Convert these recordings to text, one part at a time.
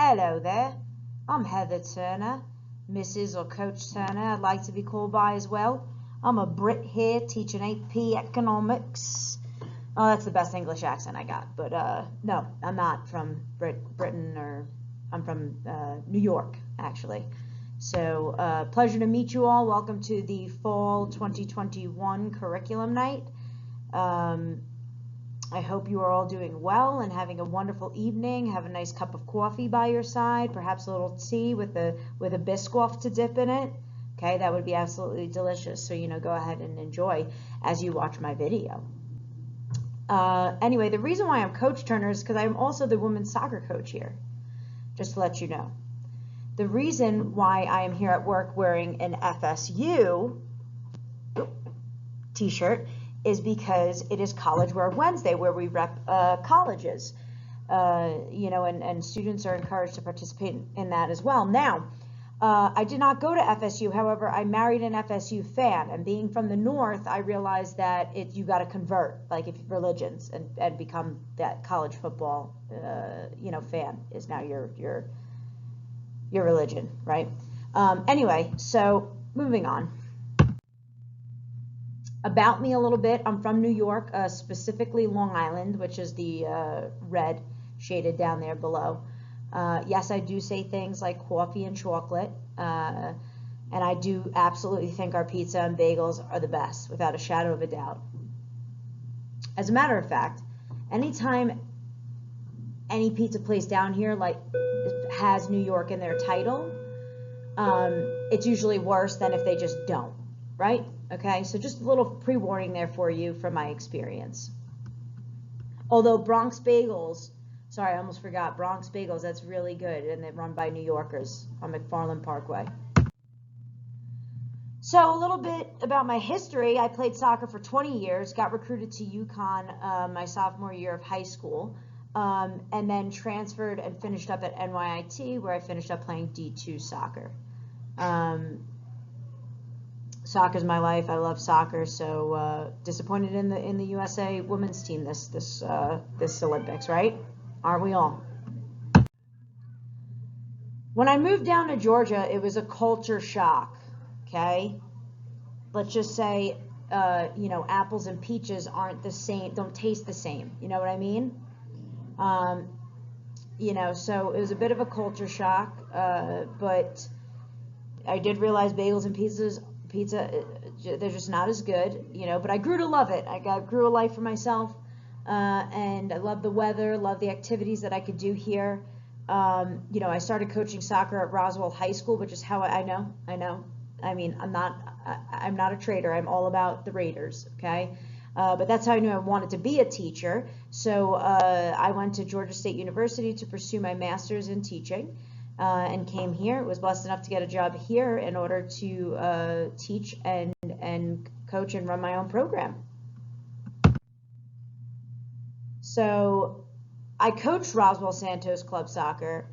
Hello there, I'm Heather Turner, Mrs. or Coach Turner, I'd like to be called by as well. I'm a Brit here teaching AP Economics. Oh, that's the best English accent I got, but no, I'm not from Britain, or I'm from New York, actually. So pleasure to meet you all. Welcome to the Fall 2021 Curriculum Night. I hope you are all doing well and having a wonderful evening. Have a nice cup of coffee by your side, perhaps a little tea with a Biscoff to dip in it. Okay, that would be absolutely delicious. So, go ahead and enjoy as you watch my video. Anyway, the reason why I'm Coach Turner is because I'm also the women's soccer coach here, just to let you know. The reason why I am here at work wearing an FSU t-shirt is because it is College Wear Wednesday, where we rep colleges, and students are encouraged to participate in that as well. Now, I did not go to FSU. However, I married an FSU fan, and being from the North, I realized that you got to convert, like if religions, and become that college football, fan is now your religion, right? Anyway, so moving on. About me a little bit, I'm from New York, specifically Long Island, which is the red shaded down there below. Yes, I do say things like coffee and chocolate, and I do absolutely think our pizza and bagels are the best, without a shadow of a doubt. As a matter of fact, anytime any pizza place down here has New York in their title, it's usually worse than if they just don't, right? Okay, so just a little pre-warning there for you from my experience. Although Bronx Bagels, sorry, I almost forgot, Bronx Bagels, that's really good, and they're run by New Yorkers on McFarland Parkway. So a little bit about my history. I played soccer for 20 years, got recruited to ECON my sophomore year of high school, and then transferred and finished up at NYIT, where I finished up playing D2 soccer. Soccer's my life. I love soccer. So disappointed in the USA women's team this Olympics, right? Aren't we all? When I moved down to Georgia, it was a culture shock. Okay, let's just say apples and peaches aren't the same. Don't taste the same. You know what I mean? So it was a bit of a culture shock. But I did realize bagels and pizza, they're just not as good, but I grew to love it. I grew a life for myself, and I love the weather, love the activities that I could do here. I started coaching soccer at Roswell High School, which is how I know. I mean, I'm not a traitor. I'm all about the Raiders, okay? But that's how I knew I wanted to be a teacher. So I went to Georgia State University to pursue my master's in teaching. And came here. Was blessed enough to get a job here in order to teach and coach and run my own program. So I coached Roswell Santos Club Soccer.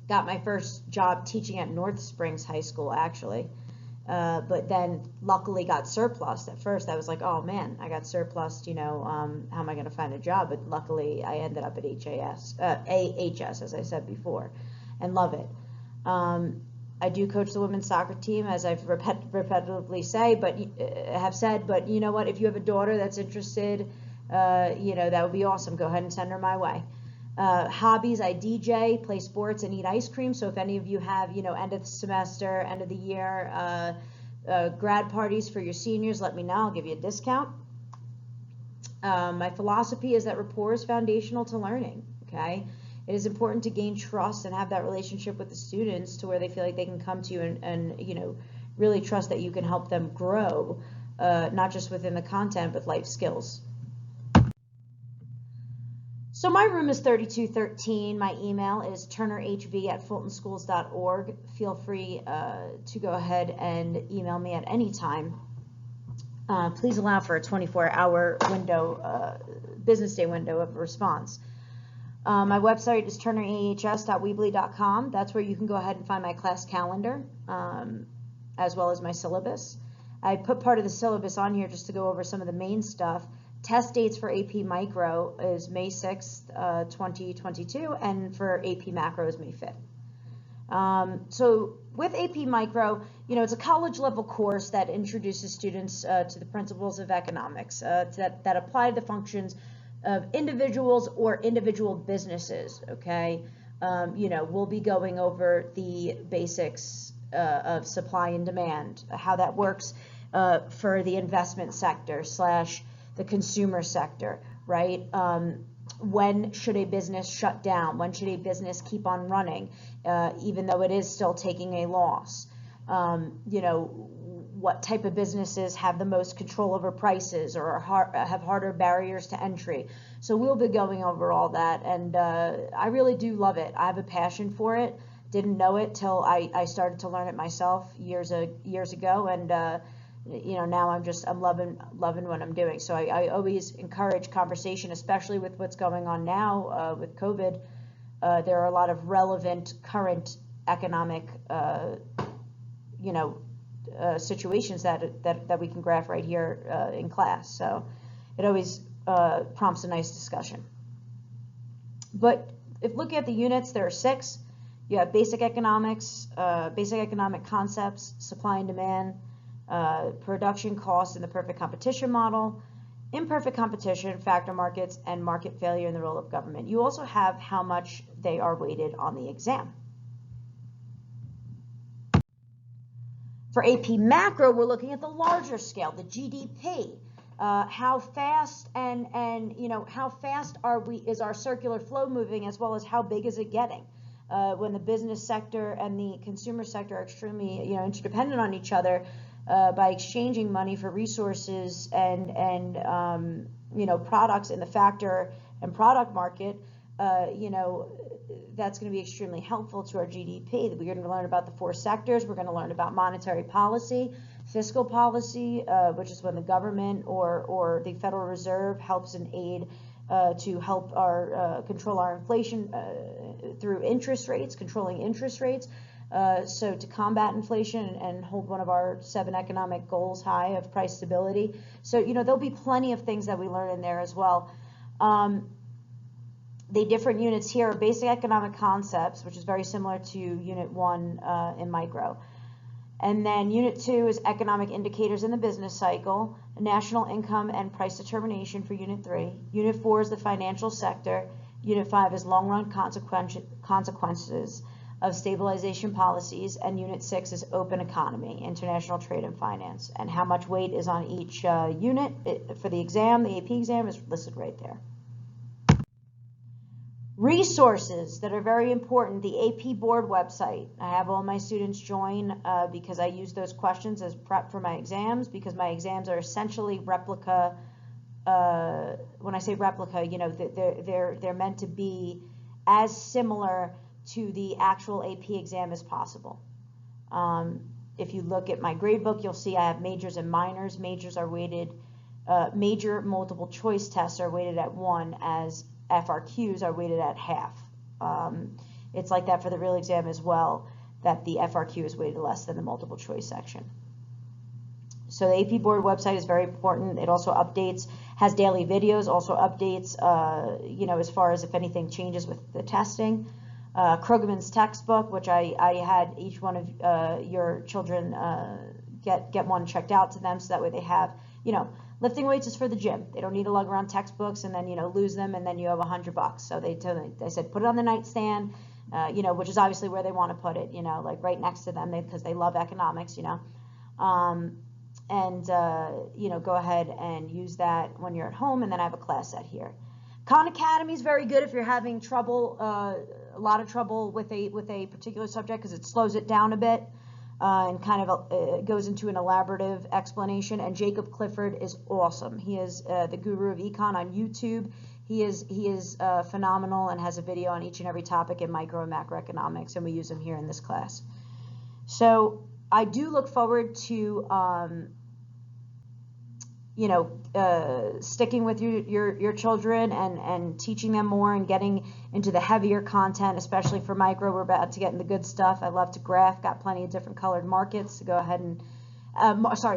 Got my first job teaching at North Springs High School, actually. But then luckily got surplused. At first I was like, oh man, I got surplused, how am I going to find a job? But luckily I ended up at AHS, as I said before, and love it. I do coach the women's soccer team, as I've repetitively have said, but you know what, if you have a daughter that's interested, that would be awesome. Go ahead and send her my way. Hobbies, I DJ, play sports, and eat ice cream. So if any of you have, end of the semester, end of the year, grad parties for your seniors, let me know. I'll give you a discount. My philosophy is that rapport is foundational to learning, okay? It is important to gain trust and have that relationship with the students to where they feel like they can come to you and really trust that you can help them grow, not just within the content, but life skills. So my room is 3213. My email is turnerhv@fultonschools.org. Feel free to go ahead and email me at any time. Please allow for a 24-hour window, business day window of response. My website is turnerahs.weebly.com. That's where you can go ahead and find my class calendar, as well as my syllabus. I put part of the syllabus on here just to go over some of the main stuff. Test dates for AP Micro is May 6th, 2022, and for AP Macro is May 5th. So with AP Micro, it's a college level course that introduces students to the principles of economics that apply to the functions of individuals or individual businesses, okay? We'll be going over the basics of supply and demand, how that works for the investment sector / the consumer sector, right? When should a business shut down? When should a business keep on running, even though it is still taking a loss? What type of businesses have the most control over prices or have harder barriers to entry? So we'll be going over all that, and I really do love it. I have a passion for it. Didn't know it till I started to learn it myself years ago, and now I'm loving what I'm doing. So I always encourage conversation, especially with what's going on now with COVID. There are a lot of relevant current economic situations that we can graph right here in class. So it always prompts a nice discussion. But if looking at the units, there are 6. You have basic economics, basic economic concepts, supply and demand, production costs in the perfect competition model, imperfect competition, factor markets, and market failure in the role of government. You also have how much they are weighted on the exam. For AP Macro, we're looking at the larger scale, the GDP. How fast and how fast is our circular flow moving, as well as how big is it getting? When the business sector and the consumer sector are extremely interdependent on each other by exchanging money for resources and products in the factor and product market, that's going to be extremely helpful to our GDP. We're going to learn about the 4 sectors. We're going to learn about monetary policy, fiscal policy, which is when the government or the Federal Reserve helps and aid to help control our inflation through interest rates, controlling interest rates. So to combat inflation and hold one of our 7 economic goals high of price stability. So, there'll be plenty of things that we learn in there as well. The different units here are basic economic concepts, which is very similar to Unit 1 in Micro. And then Unit 2 is economic indicators in the business cycle, national income and price determination for Unit 3. Unit 4 is the financial sector. Unit 5 is long-run consequences of stabilization policies. And Unit 6 is open economy, international trade and finance. And how much weight is on each unit for the exam, the AP exam, is listed right there. Resources that are very important, the AP board website. I have all my students join because I use those questions as prep for my exams, because my exams are essentially replica. When I say replica, they're meant to be as similar to the actual AP exam as possible. If you look at my grade book, you'll see I have majors and minors. Majors are weighted, major multiple choice tests are weighted at 1, as FRQs are weighted at half. It's like that for the real exam as well, that the FRQ is weighted less than the multiple choice section. So the AP board website is very important. It also has daily videos, also updates, as far as if anything changes with the testing. Krugman's textbook, which I had each one of your children get one checked out to them, so that way they have, lifting weights is for the gym. They don't need to lug around textbooks and then, lose them and then you have $100. So they said, put it on the nightstand, which is obviously where they want to put it, like right next to them, because they love economics, go ahead and use that when you're at home. And then I have a class set here. Khan Academy is very good if you're having trouble, a lot of trouble with a particular subject, because it slows it down a bit. And kind of goes into an elaborative explanation. And Jacob Clifford is awesome. He is the guru of econ on YouTube. He is phenomenal and has a video on each and every topic in micro and macroeconomics, and we use him here in this class. So I do look forward to sticking with your children and teaching them more and getting into the heavier content, especially for micro. We're about to get in the good stuff. I love to graph, got plenty of different colored markers to go ahead and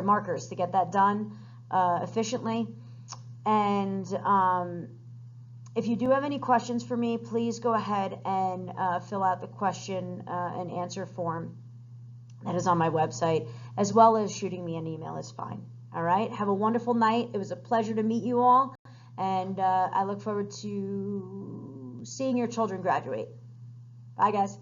markers to get that done efficiently. And if you do have any questions for me, please go ahead and fill out the question and answer form that is on my website, as well as shooting me an email is fine. All right. Have a wonderful night. It was a pleasure to meet you all, and I look forward to seeing your children graduate. Bye, guys.